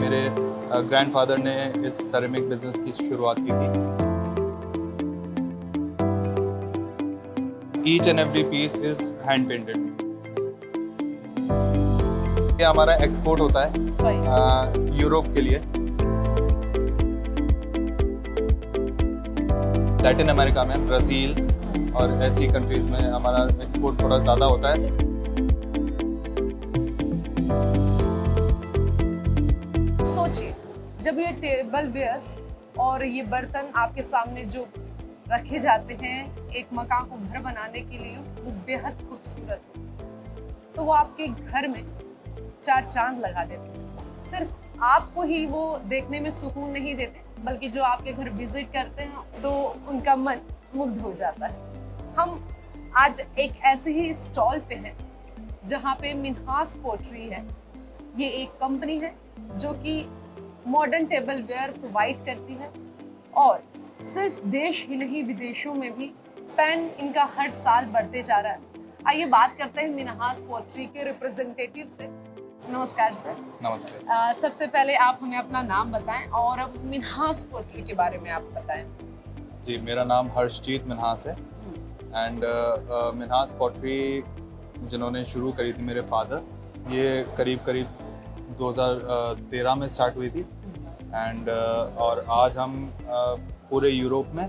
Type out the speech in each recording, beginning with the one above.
मेरे ग्रैंडफादर ने इस सेरेमिक बिजनेस की शुरुआत की थी। Each and every piece is hand painted. ये हमारा एक्सपोर्ट होता है यूरोप के लिए, लैटिन अमेरिका में, ब्राज़ील और ऐसी कंट्रीज में हमारा एक्सपोर्ट थोड़ा ज़्यादा होता है। सोचिए, जब ये टेबल वेयर्स और ये बर्तन आपके सामने जो रखे जाते हैं एक मकान को घर बनाने के लिए, वो बेहद खूबसूरत हो, तो वो आपके घर में चार चांद लगा देते हैं। सिर्फ आपको ही वो देखने में सुकून नहीं देते, बल्कि जो आपके घर विजिट करते हैं तो उनका मन मुग्ध हो जाता है। हम आज एक ऐसे ही स्टॉल पे हैं जहाँ पे मिन्हास पोट्री है। ये एक कंपनी है जो कि मॉडर्न टेबल वेयर प्रोवाइड करती है और सिर्फ देश ही नहीं विदेशों में भी स्पैन इनका हर साल बढ़ते जा रहा है। आइए बात करते हैं मिन्हास पोट्री के रिप्रेजेंटेटिव से। नमस्कार सर। नमस्ते। सबसे पहले आप हमें अपना नाम बताएं और अब मिन्हास पोट्री के बारे में आप बताएं। जी, मेरा नाम हर्षजीत मिन्हास है एंड मिन्हास पॉटरी जिन्होंने शुरू करी थी मेरे फादर, ये करीब 2013 में स्टार्ट हुई थी एंड और आज हम पूरे यूरोप में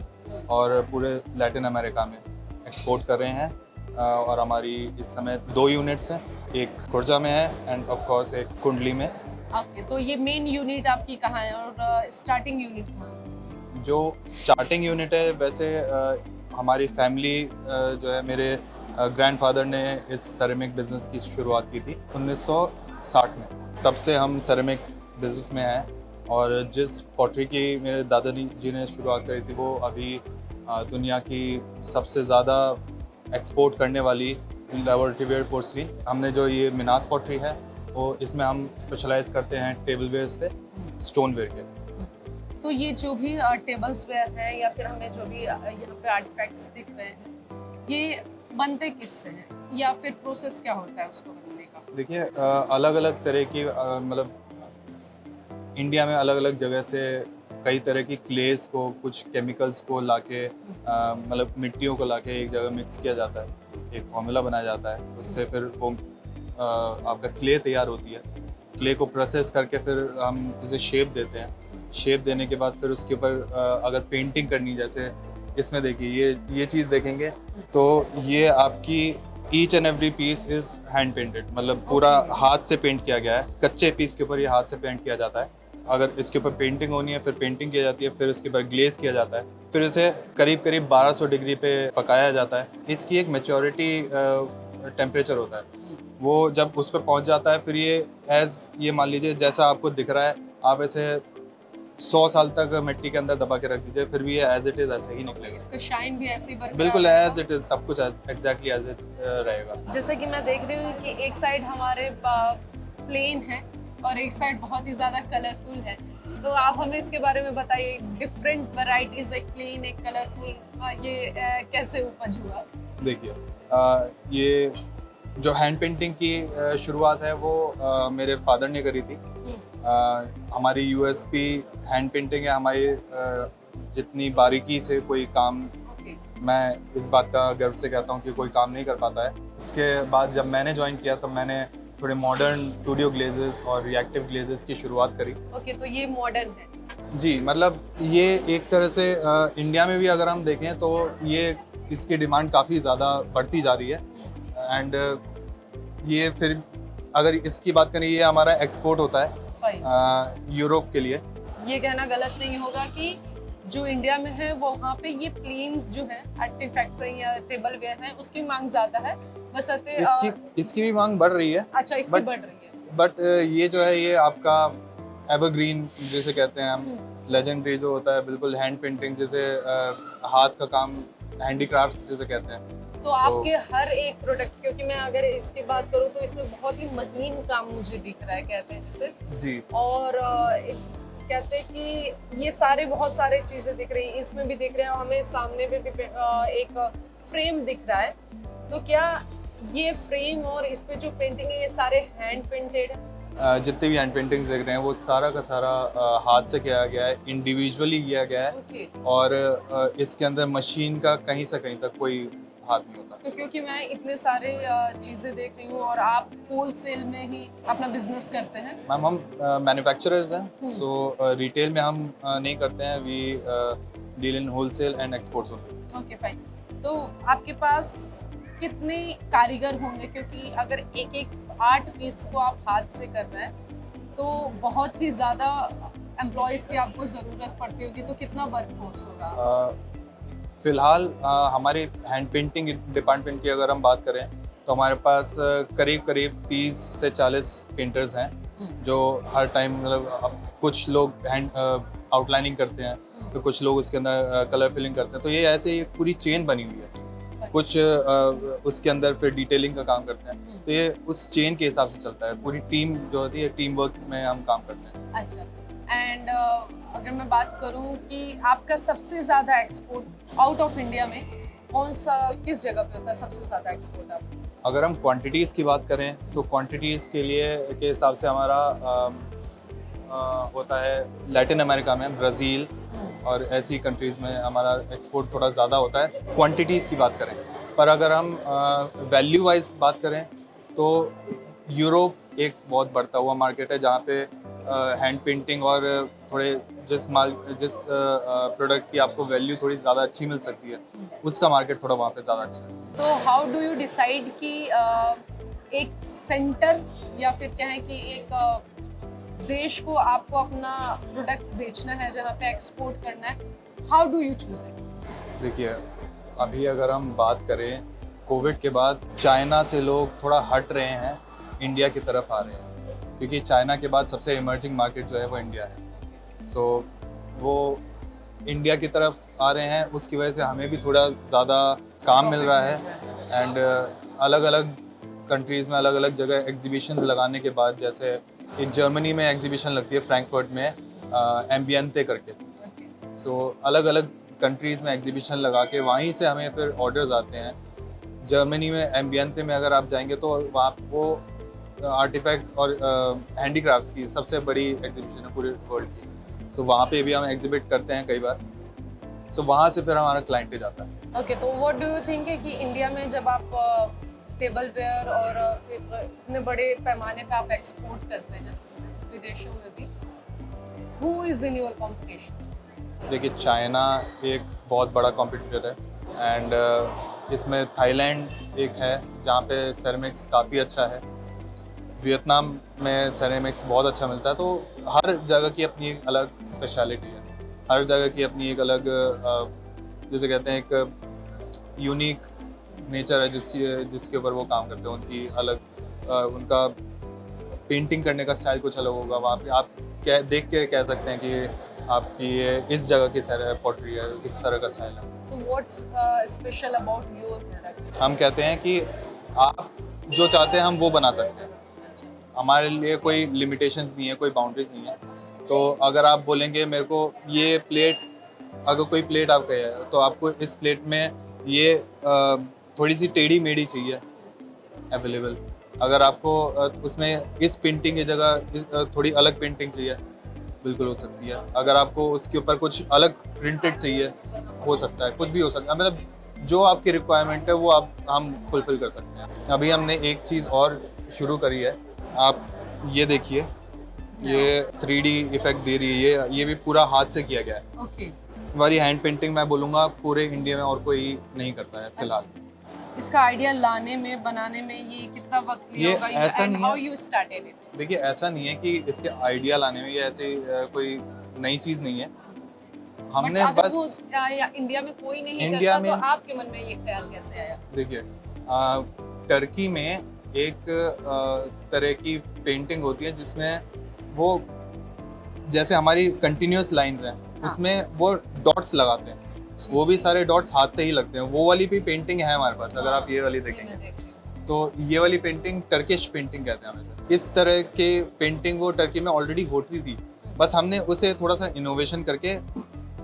और पूरे लैटिन अमेरिका में एक्सपोर्ट कर रहे हैं और हमारी इस समय 2 यूनिट्स हैं, एक खुर्जा में है एंड ऑफ कोर्स एक कुंडली में। ओके, तो ये मेन यूनिट आपकी कहाँ है और स्टार्टिंग यूनिट कहाँ है? जो स्टार्टिंग यूनिट है वैसे हमारी फैमिली जो है, मेरे ग्रैंडफादर ने इस सेरेमिक बिज़नेस की शुरुआत की थी 1960 में। तब से हम सेरेमिक बिज़नेस में हैं और जिस पॉटरी की मेरे दादाजी ने शुरुआत करी थी वो अभी दुनिया की सबसे ज़्यादा एक्सपोर्ट करने वाली लैबोरेटरी वेयर पोर्सलिन। हमने जो ये मिन्हास पॉटरी है वो इसमें हम स्पेशलाइज करते हैं टेबल वेयर्स पे, स्टोन वेयर के। तो ये जो भी टेबल्स वेयर हैं या फिर हमें जो भी यहाँ पे आर्टिफैक्ट्स दिख रहे हैं, ये बनते किससे हैं या फिर प्रोसेस क्या होता है उसको बनने का? देखिए, अलग अलग तरह की मतलब इंडिया में अलग अलग जगह से कई तरह की क्लेस को, कुछ केमिकल्स को लाके मतलब मिट्टियों को लाके एक जगह मिक्स किया जाता है, एक फार्मूला बनाया जाता है, उससे फिर वो आपका क्ले तैयार होती है। क्ले को प्रोसेस करके फिर हम इसे शेप देते हैं। शेप देने के बाद फिर उसके ऊपर अगर पेंटिंग करनी, जैसे इसमें देखिए ये चीज़ देखेंगे तो ये आपकी each and every piece is hand painted, मतलब पूरा हाथ से पेंट किया गया है। कच्चे पीस के ऊपर ये हाथ से पेंट किया जाता है। अगर इसके ऊपर पेंटिंग होनी है फिर पेंटिंग की जाती है, फिर इसके ऊपर ग्लेज किया जाता है, फिर इसे करीब 1200 डिग्री पे पकाया जाता है। इसकी एक मैच्योरिटी टेम्परेचर होता है, वो जब उस पर पहुंच जाता है फिर ये मान लीजिए जैसा आपको दिख रहा है, आप ऐसे 100 साल तक मिट्टी के अंदर दबा के रख दीजिए, फिर भी ये एज इट इज़ ऐसे ही निकलेगा। इसका शाइन भी ऐसे ही बरकरार बिल्कुल रहेगा? एज इट इज़, सब कुछ एग्जैक्टली एज इट रहेगा। जैसे कि मैं देख रही हूँ कि एक साइड हमारे प्लेन है और एक साइड बहुत ही ज़्यादा कलरफुल है, तो आप हमें इसके बारे में बताइए। डिफरेंट वैरायटीज, एक प्लेन एक कलरफुल, ये कैसे उपज हुआ? देखिए, ये जो हैंड पेंटिंग की शुरुआत है वो मेरे फादर ने करी थी। हमारी यूएसपी हैंड पेंटिंग है। हमारी जितनी बारीकी से कोई काम, मैं इस बात का गर्व से कहता हूँ कि कोई काम नहीं कर पाता है। इसके बाद जब मैंने ज्वाइन किया तो मैंने थोड़े मॉडर्न स्टूडियो ग्लेजेस और रिएक्टिव ग्लेजेस की शुरुआत करी। ओके, तो ये मॉडर्न है जी, मतलब ये एक तरह से इंडिया में भी अगर हम देखें तो ये इसकी डिमांड काफ़ी ज़्यादा बढ़ती जा रही है एंड ये फिर अगर इसकी बात करें, ये हमारा एक्सपोर्ट होता है यूरोप के लिए। ये कहना गलत नहीं होगा कि जो इंडिया में है वो वहाँ पे ये प्लेन जो है आर्टिफैक्ट्स हैं या टेबल वेयर है उसकी मांग ज़्यादा है, बशर्ते इसकी भी मांग बढ़ रही है। अच्छा, इसकी बढ़ रही है। बट ये जो है ये आपका एवरग्रीन जिसे कहते हैं हम, लेजेंडरी जो होता है, बिल्कुल हैंड पेंटिंग जिसे हाथ का काम, हैंडीक्राफ्ट जिसे कहते हैं। तो आपके हर एक प्रोडक्ट, क्योंकि मैं अगर इसकी बात करूँ तो इसमें बहुत ही महीन काम मुझे दिख रहा है, कहते हैं जिसे जी, और कहते हैं कि ये सारे बहुत सारे चीजें दिख रही हैं, इसमें भी दिख रहे हैं, हमें सामने पे भी एक फ्रेम दिख रहा है। तो क्या ये फ्रेम और इस पे जो पेंटिंग है ये सारे हैंड पेंटेड है? जितने भी हैंड पेंटिंग्स देख रहे हैं वो सारा का सारा हाथ से किया गया है, इंडिविजुअली किया गया है। ओके। और इसके अंदर मशीन का कहीं से कहीं तक कोई हाथ नहीं होता। तो क्योंकि मैं इतने सारे चीज़ें देख रही हूँ और आप होलसेल में ही अपना बिजनेस करते हैं। मैम हम मैन्युफैक्चरर्स हैं, हम्म। सो रिटेल में हम नहीं करते हैं, we deal in wholesale and exports only. Okay fine. तो आपके पास कितने कारीगर होंगे, क्योंकि अगर एक एक आर्ट पीस को आप हाथ से कर रहे हैं तो बहुत ही ज़्यादा एम्प्लॉयज़ की आपको ज़रूरत पड़ती होगी, तो कितना वर्कफोर्स होगा? फिलहाल हमारे हैंड पेंटिंग डिपार्टमेंट की अगर हम बात करें तो हमारे पास करीब करीब 30 से 40 पेंटर्स हैं, जो हर टाइम मतलब कुछ लोग हैंड आउटलाइनिंग करते हैं, तो कुछ लोग उसके अंदर कलर फिलिंग करते हैं। तो ये ऐसे ही पूरी चेन बनी हुई है। कुछ उसके अंदर फिर डिटेलिंग का काम करते हैं, तो ये उस चेन के हिसाब से चलता है। पूरी टीम जो होती है, टीम वर्क में हम काम करते हैं। अच्छा। एंड अगर मैं बात करूं कि आपका सबसे ज़्यादा एक्सपोर्ट आउट ऑफ इंडिया में कौन सा, किस जगह पे होता है सबसे ज़्यादा एक्सपोर्ट आप? अगर हम क्वांटिटीज़ की बात करें तो क्वांटिटीज़ के लिए के हिसाब से हमारा होता है लैटिन अमेरिका में, ब्राज़ील और ऐसी कंट्रीज़ में हमारा एक्सपोर्ट थोड़ा ज़्यादा होता है क्वांटिटीज़ की बात करें। पर अगर हम वैल्यू वाइज बात करें तो यूरोप एक बहुत बढ़ता हुआ मार्केट है, जहाँ पे हैंड पेंटिंग और थोड़े जिस प्रोडक्ट की आपको वैल्यू थोड़ी ज़्यादा अच्छी मिल सकती है, उसका मार्केट थोड़ा वहाँ पे ज़्यादा अच्छा है। तो हाउ डू यू डिसाइड कि एक सेंटर या फिर क्या है कि एक देश को आपको अपना प्रोडक्ट बेचना है, जहाँ पे एक्सपोर्ट करना है, how do you choose it? देखिए, अभी अगर हम बात करें कोविड के बाद चाइना से लोग थोड़ा हट रहे हैं, इंडिया की तरफ आ रहे हैं, क्योंकि चाइना के बाद सबसे इमर्जिंग मार्केट जो है वो इंडिया है। सो वो इंडिया की तरफ आ रहे हैं, उसकी वजह से हमें भी थोड़ा ज़्यादा काम मिल रहा है। एंड अलग अलग कंट्रीज़ में अलग अलग जगह एग्जीबिशंस लगाने के बाद, जैसे एक जर्मनी में एग्जीबिशन लगती है फ्रैंकफर्ट में, एम्बियंते करके। सो अलग अलग कंट्रीज़ में एग्जीबिशन लगा के वहीं से हमें फिर ऑर्डर्स आते हैं। जर्मनी में एम्बियंते में अगर आप जाएंगे तो वहाँ वो आर्टिफैक्ट्स और हैंडीक्राफ्ट्स की सबसे बड़ी एग्जीबिशन है पूरे वर्ल्ड की। सो वहाँ पे भी हम एग्जिबिट करते हैं कई बार। सो वहाँ से फिर हमारा क्लाइंटेज आता है। ओके, तो व्हाट डू यू थिंक है कि इंडिया में जब आप टेबल वेयर और फिर इतने बड़े पैमाने पे आप एक्सपोर्ट करते हैं विदेशों में भी, who is in your competition? देखिए, चाइना एक बहुत बड़ा कॉम्पिटिटर है, एंड इसमें थाईलैंड एक है जहाँ पे सेरेमिक्स काफ़ी अच्छा है। वियतनाम में सेरेमिक्स बहुत अच्छा मिलता है। तो हर जगह की अपनी एक अलग स्पेशलिटी है, हर जगह की अपनी एक अलग जैसे कहते हैं एक यूनिक नेचर है जिसके ऊपर वो काम करते हैं। उनकी अलग उनका पेंटिंग करने का स्टाइल कुछ अलग होगा। वहाँ पे आप देख के कह सकते हैं कि आपकी ये इस जगह की पॉटरी है, इस तरह का स्टाइल है। So what's special about your products? हम कहते हैं कि आप जो चाहते हैं हम वो बना सकते हैं। हमारे लिए कोई लिमिटेशंस नहीं है, कोई बाउंड्रीज नहीं है। तो अगर आप बोलेंगे मेरे को ये प्लेट, अगर कोई प्लेट आप कहे तो आपको इस प्लेट में ये थोड़ी सी टेढ़ी मेढ़ी चाहिए अवेलेबल। अगर आपको उसमें इस पेंटिंग की जगह थोड़ी अलग पेंटिंग चाहिए, बिल्कुल हो सकती है। अगर आपको उसके ऊपर कुछ अलग प्रिंटेड चाहिए, हो सकता है, कुछ भी हो सकता है। मतलब जो आपकी रिक्वायरमेंट है वो हम फुलफिल कर सकते हैं। अभी हमने एक चीज़ और शुरू करी है, आप ये देखिए, ये 3D इफेक्ट दे रही है। ये भी पूरा हाथ से किया गया है। ओके। हमारी हैंड पेंटिंग मैं बोलूँगा पूरे इंडिया में और कोई नहीं करता है फिलहाल। इसका आइडिया लाने में, बनाने में ये कितना वक्त लिया ये होगा, ऐसा एंड नहीं हाउ है। You started it? देखिए, ऐसा नहीं है कि इसके आइडिया लाने में ये ऐसे कोई नई चीज़ नहीं है। हमने अगर बस वो इंडिया में कोई नहीं इंडिया करता में, तो आपके मन में ये ख्याल कैसे आया? देखिए, टर्की में एक तरह की पेंटिंग होती है जिसमें वो जैसे हमारी कंटिन्यूअस लाइंस हैं, हाँ। उसमें वो डॉट्स लगाते हैं। वो भी सारे डॉट्स हाथ से ही लगते हैं। वो वाली भी पेंटिंग है हमारे पास। अगर आप ये वाली ये मैं देखेंगे देख रही हूँ। तो ये वाली पेंटिंग टर्किश पेंटिंग कहते हैं हमेशा। इस तरह के पेंटिंग वो टर्की में ऑलरेडी होती थी, बस हमने उसे थोड़ा सा इनोवेशन करके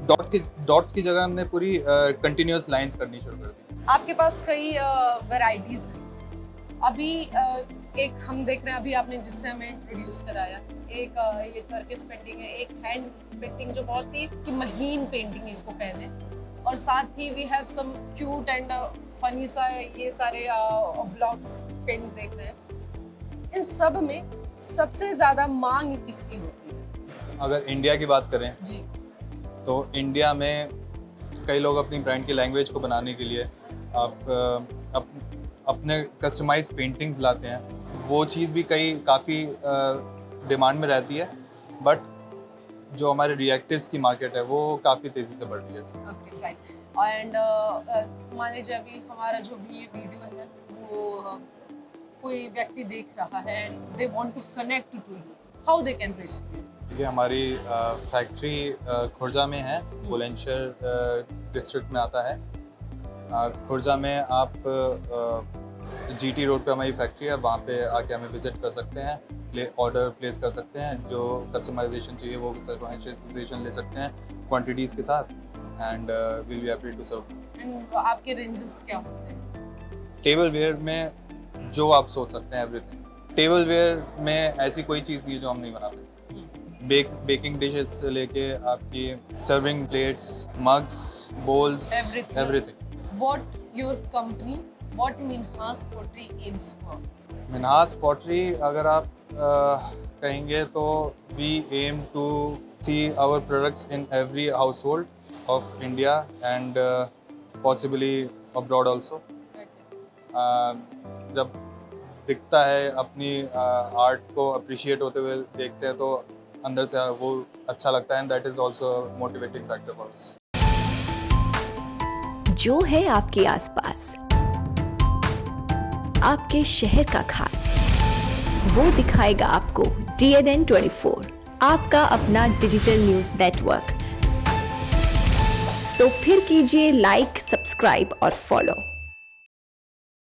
डॉट्स की जगह हमने पूरी कंटिन्यूअस लाइंस करनी शुरू कर दी। आपके पास कई वैरायटीज हैं, अभी एक हम देख रहे हैं, अभी आपने जिससे हमें इंट्रोड्यूस कराया, एक ये टर्किश पेंटिंग है, एक हैंड पेंटिंग जो बहुत ही कि महीन पेंटिंग इसको कहते हैं, और साथ ही we have some cute and funny सा ये सारे ब्लॉक्स पेंट देख रहे हैं। इन सब में सबसे ज्यादा मांग किसकी होती है? अगर इंडिया की बात करें जी। तो इंडिया में कई लोग अपनी ब्रांड की लैंग्वेज को बनाने के लिए अपने कस्टमाइज पेंटिंग्स लाते हैं। वो चीज़ भी काफ़ी डिमांड में रहती है, बट जो हमारे रिएक्टिव्स की मार्केट है वो काफ़ी तेज़ी से बढ़ रही है। Okay fine. एंड मान लीजिए अभी हमारा जो भी ये वीडियो है वो कोई व्यक्ति देख रहा है and they want to connect to you, how they can reach you? ये हमारी फैक्ट्री खुर्जा में है, बुलंदशहर डिस्ट्रिक्ट में आता है। खुर्जा में आप GT रोड पे हमारी फैक्ट्री है, वहाँ पे आके हमें विजिट कर सकते हैं, ऑर्डर प्लेस कर सकते हैं, जो कस्टमाइजेशन चाहिए वो कस्टमाइजेशन ले सकते हैं क्वांटिटीज़ के साथ, and will be happy to serve. And आपके रेंजेस क्या होते हैं? टेबल वेयर में जो आप सोच सकते हैं एवरीथिंग। टेबल वेयर में ऐसी कोई चीज़ नहीं है जो हम नहीं बनाते। बेकिंग डिशेस से लेके आपकी serving plates, mugs, bowls, everything. What your company, what Minhas Pottery aims for? Minhas pottery अगर आप कहेंगे तो we aim to see our products in every household of India and possibly abroad also. जब दिखता है अपनी आर्ट को appreciate होते हुए देखते हैं तो अंदर से वो अच्छा लगता है, and that is also motivating factor for us. जो है आपके आसपास, आपके शहर का खास, वो दिखाएगा आपको DNN 24, आपका अपना डिजिटल न्यूज नेटवर्क। तो फिर कीजिए लाइक, सब्सक्राइब और फॉलो।